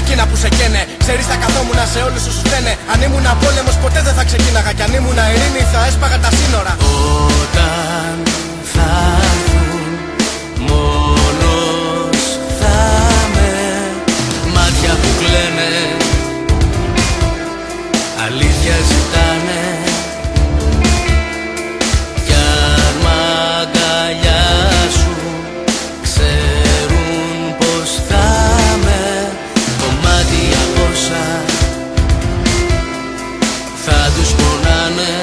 εκείνα που σε καίνε. Ξέρεις θα καθόμουν σε όλους όσους φταίνε. Αν ήμουν πόλεμος ποτέ δεν θα ξεκίναγα. Κι αν ήμουν ειρήνη θα έσπαγα τα σύνορα. Όταν θα έρθουν μόνος θα με. Μάτια που κλαίνε, αλήθεια ζητάνε. Κι αν μ' αγκαλιάσουν ξέρουν πως θα με. Κομμάτι από όσα θα τους πονάνε.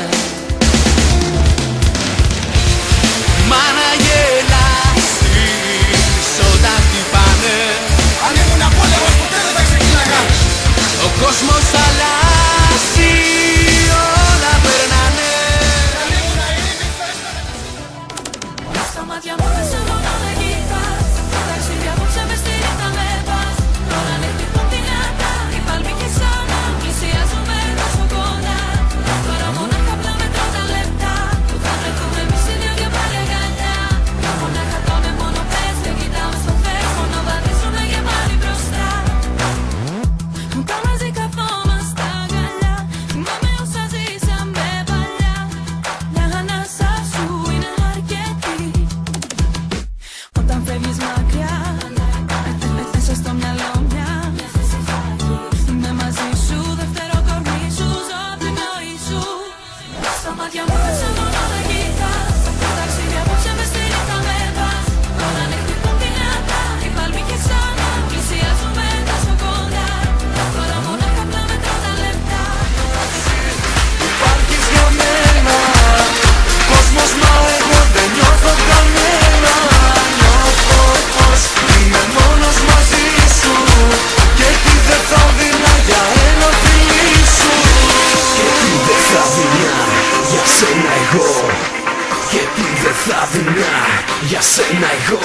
Μα να γελάσεις όταν χτυπάνε. Αν ήμουν πόλεμος ποτέ δεν θα ξεκίναγα. Ο κόσμος αλλάζει, όλα περνάνε. Αν ήμουν ειρήνη θα έσπαγα. Στα μάτια μου δεν σε μόνο δεν κοιτάς. Ταξίδια απόψε μες στη νύχτα με πας. Τώρα ναι χτυπούν δυνατά. Οι παλμοί και σαν πλησιάζουμε τόσο κοντά. Τώρα μονάχα απλά μετρώ τα λεπτά. Που θα βρεθούμε εμείς οι δύο και πάλι αγκαλιά. Μονάχα πάμε μόνο πες. Δεν κοιτάμε στο φες. Μόνο βαδίζουμε και πάλι μπροστά. Τα μαζί καθόμαστε αγκαλιά. Θυμάμαι όσα ζήσαμε παλιά. Μια ανάσα σου είναι αρκετή. Όταν φεύγεις μακριά, μέσα στο μυαλό μια. Είμαι μαζί σου, δεύτερο κορμί σου, ζω απ' την πνοή σου. Στα μάτια μου δεν σε μόνο δεν κοιτάς. Ταξίδια απόψε μες στη νύχτα με πας. Τώρα ναι χτυπούν δυνατά. Οι παλμοί και σαν πλησιάζουμε τόσο κοντά. Τώρα μονάχα απλά μετρώ τα λεπτά. Υπάρχεις για μένα, κόσμος μα εγώ δεν νιώθω κανένα. Νιώθω πως είμαι μόνος μαζί σου. Και τι δεν θα δεινά για ένα φιλί σου. Και τι δεν θα δεινά για σένα εγώ. Και τι δεν θα δεινά για σένα εγώ.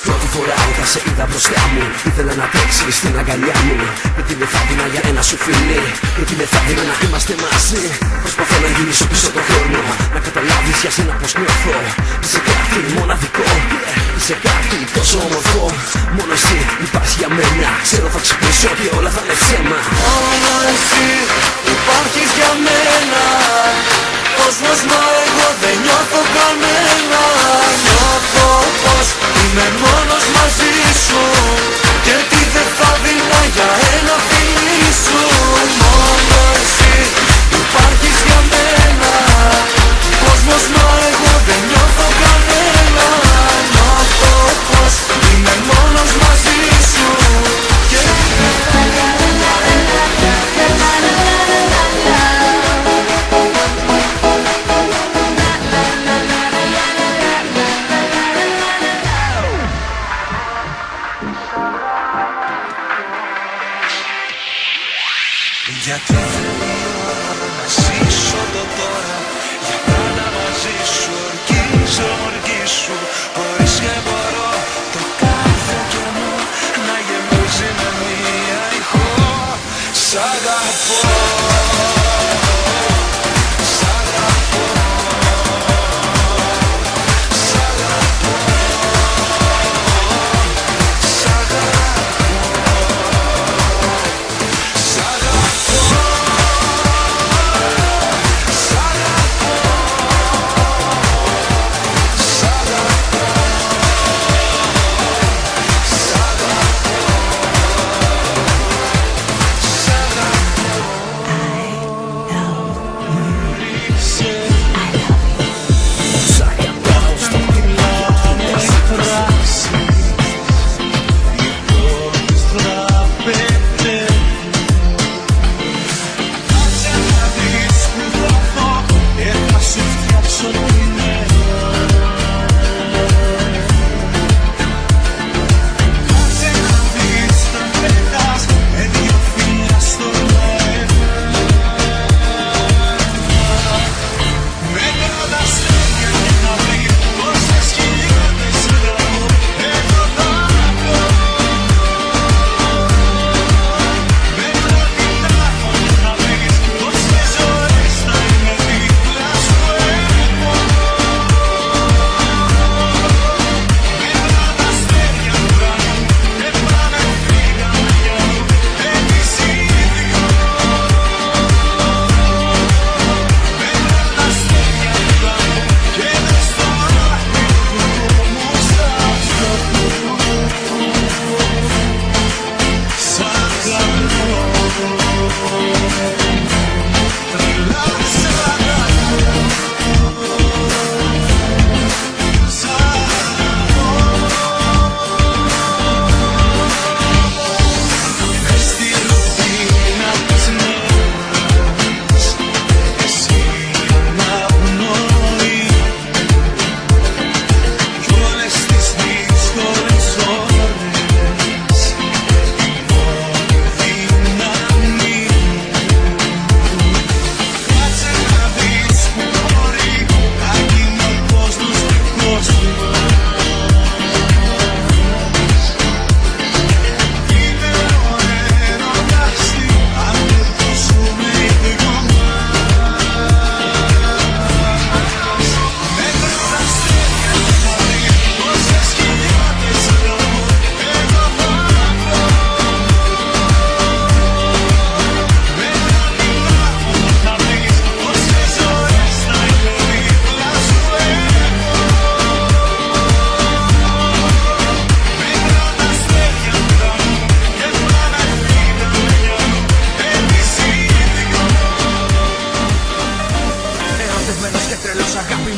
Πρώτη φορά όταν σε είδα μπροστά μου ήθελα να τρέξεις στην αγκαλιά μου. Γιατί δεν θα δεινά για ένα σου φίλι. Γιατί δεν θα δεινά να είμαστε μαζί. Προσπαθώ να γυρίσω πίσω τον χρόνο. Να καταλάβεις για σένα πως νιώθω. Είσαι κάτι μοναδικό. Είσαι κάτι τόσο όμορφο. Μόνο εσύ υπάρχεις για μένα. Ξέρω θα ξυπνήσω και όλα θα είναι ψέμα. Μόνο εσύ υπάρχεις για μένα. Κόσμος μα εγώ δεν νιώθω κανένα. Νιώθω πως είμαι μόνος μαζί σου. Και τι δεν θα δεινά για ένα φιλί σου. Μόνο εσύ υπάρχεις για μένα. Κόσμος μα εγώ δεν νιώθω κανένα. Νιώθω πως είμαι μόνος μαζί σου. Και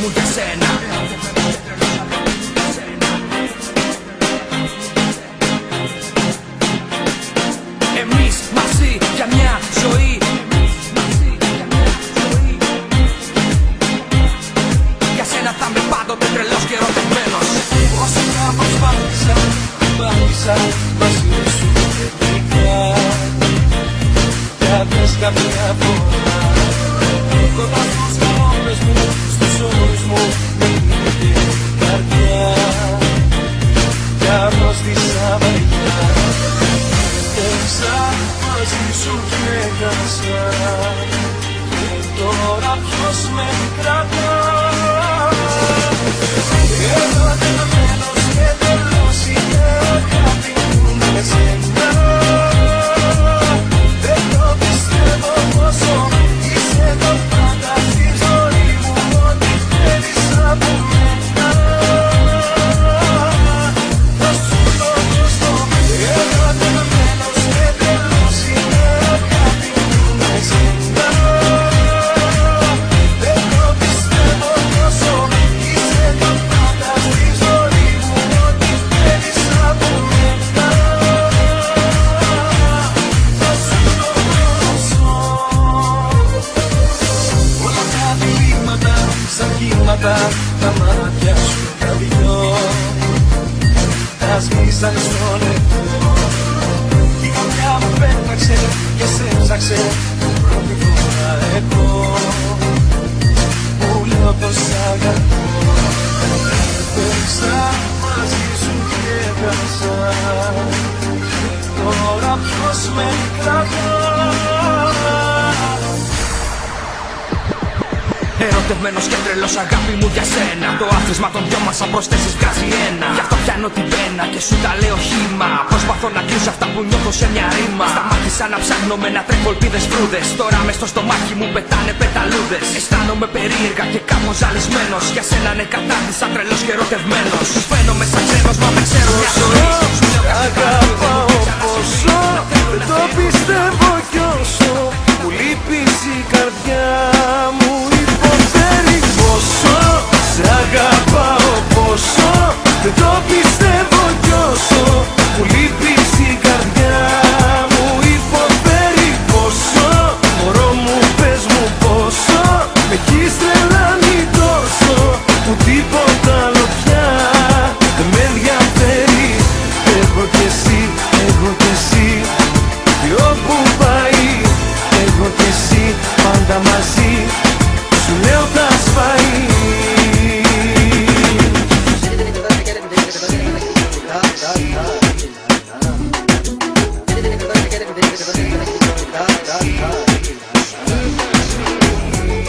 μου για σένα. Εμείς μαζί για μια ζωή. Για σένα θα είμαι πάντοτε τρελός και ερωτευμένος. Όσο να προσπάθησα, πάτησα μαζί σου τελικά. Κι άδειες καμιά φορά κοντά στους κανόνες μου, στους όρους μου με την καρδιά. Κι αρρώστησα βαριά, έπαιξα μαζί σου και έχασα. Και τώρα ποιος με κρατά? Ερωτευμένος και τέλος είναι αγάπη μου με σένα. Δεν το πιστεύω πόσο είσαι το πάντα στη ζωή μου. Ό,τι θέλεις από μένα θα σου το δώσω. Ερωτευμένος και τέλος είναι αγάπη μου με σένα. Δεν το πιστεύω πόσο είσαι το πάντα στη ζωή μου. Ό,τι θέλεις από μένα θα σου το δώσω. Όλα τα διλήμματα σαν κύματα, τα μάτια σου τα δυο τα σμίσαν στο νερό. Η καρδιά μου πέταξε και σε ψάξε πρώτη φορά εγώ που λέω πως αγαπώ. Έπαιξα μαζί σου και έχασα. Και τώρα ποιος με κρατά? Ερωτευμένος και τρελός αγάπη μου για σένα. Το άθροισμα των δυο μας αν προσθέσεις βγάζει ένα. Γι' αυτό πιάνω την πένα και σου τα λέω χύμα. Προσπαθώ να κρύψω αυτά που νιώθω σε μια ρήμα. Σταμάτησα να ψάχνω με να τρέχω ελπίδες φρούδες. Τώρα μες στο στομάχι μου πετάνε πεταλούδες. Αισθάνομαι περίεργα και κάπως ζαλισμένος. Για σένα ναι κατάντησα τρελός και ερωτευμένος. Φαίνομαι σαν ξένος μα με ξέρω μια ζωή. Σου λέω Αγαπάω πόσο, δεν το πιστεύω κι όσο μου λείπεις η καρδιά μου υποφέρει πόσο. Σε αγαπάω πόσο, δεν το πιστεύω κι όσο μου λείπεις η καρδιά μου υποφέρει πόσο. Μωρό μου πες μου πόσο με έχεις τρελάνει τόσο που τίποτα άλλο πια δεν με ενδιαφέρει. Εγώ κι εσύ, εγώ κι εσύ κι όπου πάει εγώ κι εσύ πάντα μαζί σου λέω τα σφάει.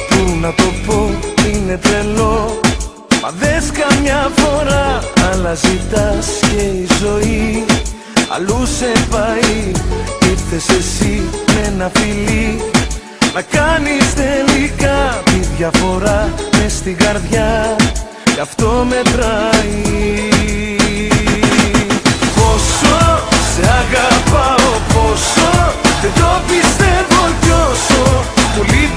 Πού να το πω, είναι τρελό μα δες καμιά φορά άλλα ζητάς και η ζωή αλλού σε πάει. Ήρθες εσύ με ένα φιλί να κάνεις τελικά τη διαφορά μες στην καρδιά κι αυτό μετράει. Πόσο σε αγαπάω πόσο δεν το πιστεύω κι όσο μου λείπεις